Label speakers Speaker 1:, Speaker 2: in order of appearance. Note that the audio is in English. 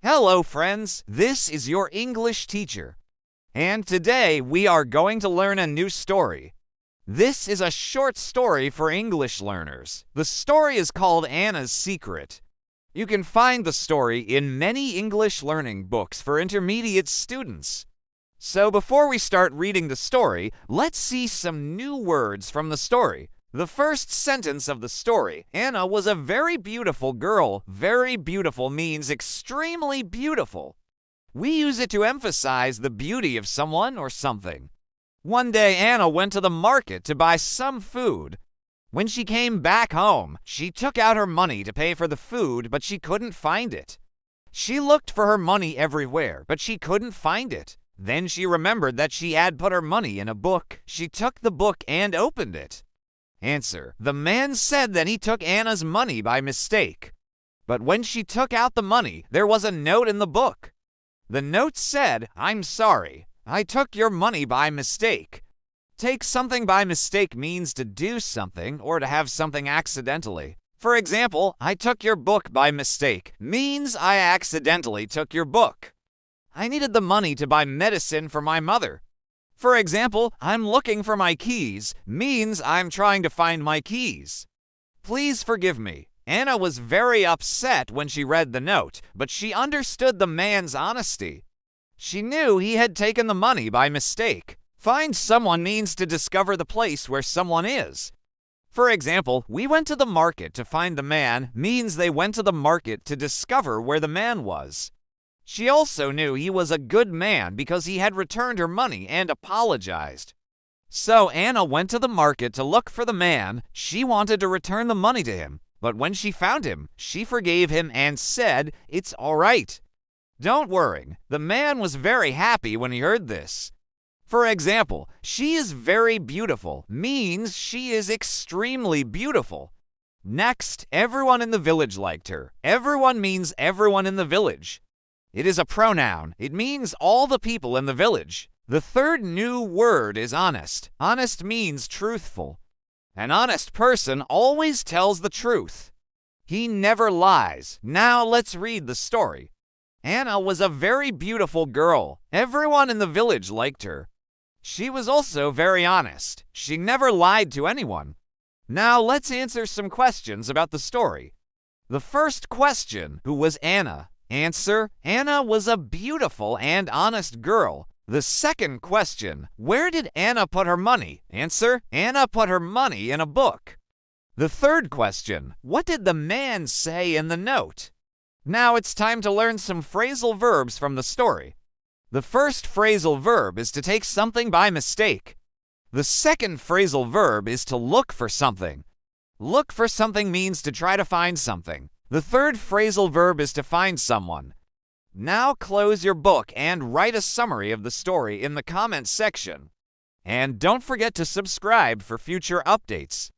Speaker 1: Hello, friends. This is your English teacher. And today we are going to learn a new story. This is a short story for English learners. The story is called Anna's Secret. You can find the story in many English learning books for intermediate students. So before we start reading the story, let's see some new words from the story. The first sentence of the story: Anna was a very beautiful girl. Very beautiful means extremely beautiful. We use it to emphasize the beauty of someone or something. One day, Anna went to the market to buy some food. When she came back home, she took out her money to pay for the food, but she couldn't find it. She looked for her money everywhere, but she couldn't find it. Then she remembered that she had put her money in a book. She took the book and opened it. Answer: the man said that he took Anna's money by mistake. But when she took out the money, there was a note in the book. The note said, "I'm sorry. I took your money by mistake." Take something by mistake means to do something or to have something accidentally. For example, I took your book by mistake means I accidentally took your book. I needed the money to buy medicine for my mother. For example, I'm looking for my keys means I'm trying to find my keys. Please forgive me. Anna was very upset when she read the note, but she understood the man's honesty. She knew he had taken the money by mistake. Find someone means to discover the place where someone is. For example, we went to the market to find the man means they went to the market to discover where the man was. She also knew he was a good man because he had returned her money and apologized. So Anna went to the market to look for the man. She wanted to return the money to him, but when she found him, she forgave him and said, "It's all right." Don't worry, the man was very happy when he heard this. For example, she is very beautiful means she is extremely beautiful. Next, everyone in the village liked her. Everyone means everyone in the village. It is a pronoun. It means all the people in the village. The third new word is honest. Honest means truthful. An honest person always tells the truth. He never lies. Now let's read the story. Anna was a very beautiful girl. Everyone in the village liked her. She was also very honest. She never lied to anyone. Now let's answer some questions about the story. The first question: who was Anna? Answer: Anna was a beautiful and honest girl. The second question: where did Anna put her money? Answer: Anna put her money in a book. The third question: what did the man say in the note? Now it's time to learn some phrasal verbs from the story. The first phrasal verb is to take something by mistake. The second phrasal verb is to look for something. Look for something means to try to find something. The third phrasal verb is to find someone. Now close your book and write a summary of the story in the comments section. And don't forget to subscribe for future updates.